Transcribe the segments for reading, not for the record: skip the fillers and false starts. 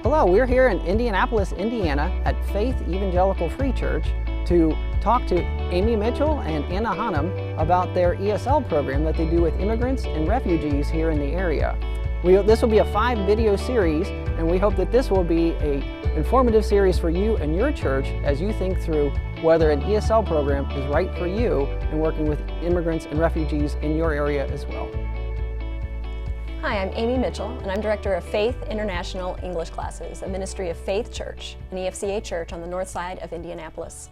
Hello, we're here in Indianapolis, Indiana at Faith Evangelical Free Church to talk to Amy Mitchell and Anna Hanum about their ESL program that they do with immigrants and refugees here in the area. This will be a 5-video series, and we hope that this will be an informative series for you and your church as you think through whether an ESL program is right for you in working with immigrants and refugees in your area as well. Hi, I'm Amy Mitchell, and I'm Director of Faith International English Classes, a ministry of Faith Church, an EFCA church on the north side of Indianapolis.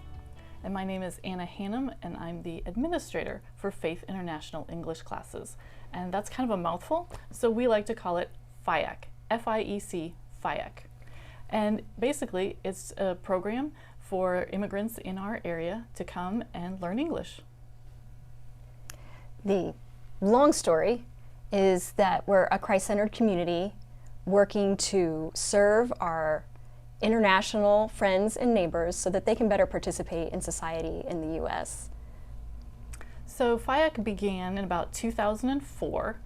And my name is Anna Hanum, and I'm the administrator for Faith International English Classes. And that's kind of a mouthful, so we like to call it FIEC, F-I-E-C, FIEC. And basically, it's a program for immigrants in our area to come and learn English. The long story is that we're a Christ-centered community working to serve our international friends and neighbors so that they can better participate in society in the U.S. So FIEC began in about 2004.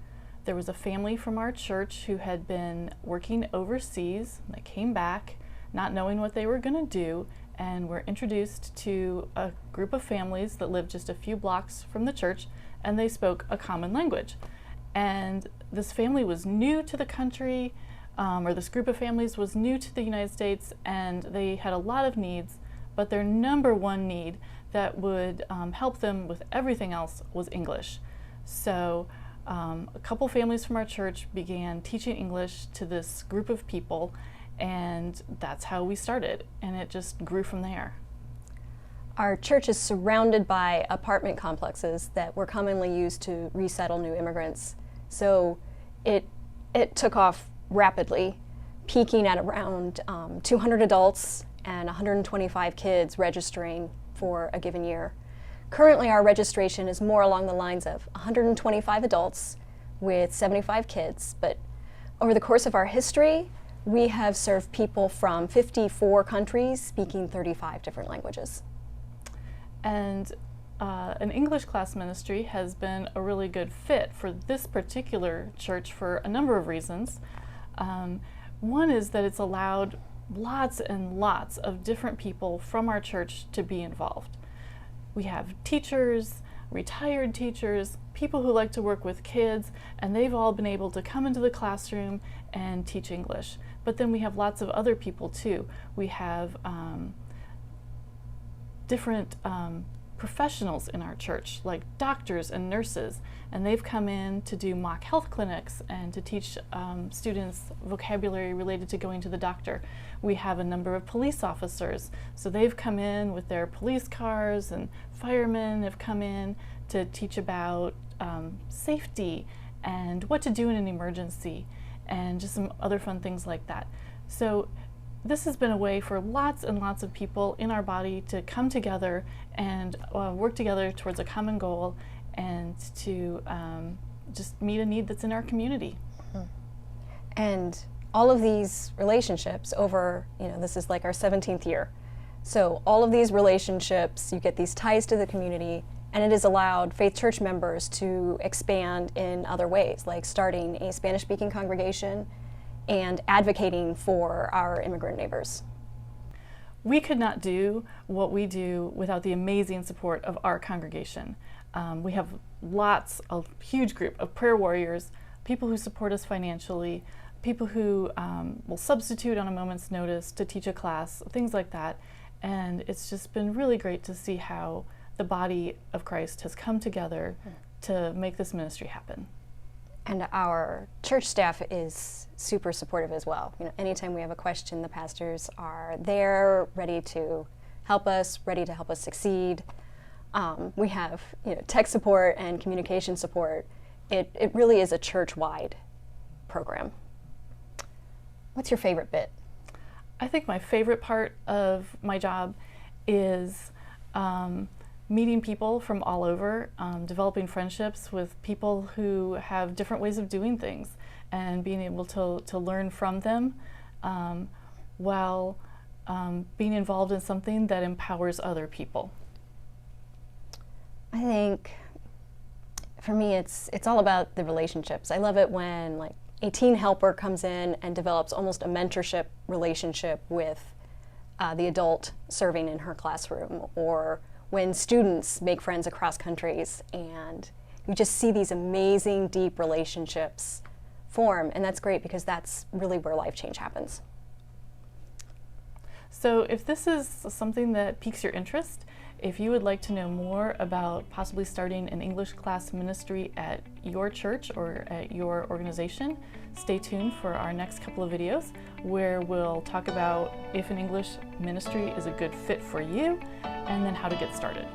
There was a family from our church who had been working overseas. They came back not knowing what they were going to do, and were introduced to a group of families that lived just a few blocks from the church, and they spoke a common language. And this family was new to the country, or this group of families was new to the United States, and they had a lot of needs, but their number one need that would help them with everything else was English. So a couple families from our church began teaching English to this group of people, and that's how we started, and it just grew from there. Our church is surrounded by apartment complexes that were commonly used to resettle new immigrants. So it took off rapidly, peaking at around 200 adults and 125 kids registering for a given year. Currently, our registration is more along the lines of 125 adults with 75 kids, but over the course of our history, we have served people from 54 countries speaking 35 different languages. And an English class ministry has been a really good fit for this particular church for a number of reasons. One is that it's allowed lots and lots of different people from our church to be involved. We have teachers, retired teachers, people who like to work with kids, and they've all been able to come into the classroom and teach English. But then we have lots of other people too. We have different professionals in our church, like doctors and nurses, and they've come in to do mock health clinics and to teach students vocabulary related to going to the doctor. We have a number of police officers, so they've come in with their police cars, and firemen have come in to teach about safety and what to do in an emergency, and just some other fun things like that. So this has been a way for lots and lots of people in our body to come together and work together towards a common goal and to just meet a need that's in our community. And all of these relationships over, this is like our 17th year. So all of these relationships, you get these ties to the community, and it has allowed Faith Church members to expand in other ways, like starting a Spanish-speaking congregation and advocating for our immigrant neighbors. We could not do what we do without the amazing support of our congregation. We have a huge group of prayer warriors, people who support us financially, people who will substitute on a moment's notice to teach a class, things like that. And it's just been really great to see how the body of Christ has come together to make this ministry happen. And our church staff is super supportive as well. Anytime we have a question, the pastors are there, ready to help us succeed. We have tech support and communication support. It really is a church-wide program. What's your favorite bit? I think my favorite part of my job is meeting people from all over, developing friendships with people who have different ways of doing things, and being able to learn from them while being involved in something that empowers other people. I think for me it's all about the relationships. I love it when a teen helper comes in and develops almost a mentorship relationship with the adult serving in her classroom, or when students make friends across countries, and you just see these amazing deep relationships form, and that's great because that's really where life change happens. So if this is something that piques your interest, if you would like to know more about possibly starting an English class ministry at your church or at your organization, stay tuned for our next couple of videos where we'll talk about if an English ministry is a good fit for you and then how to get started.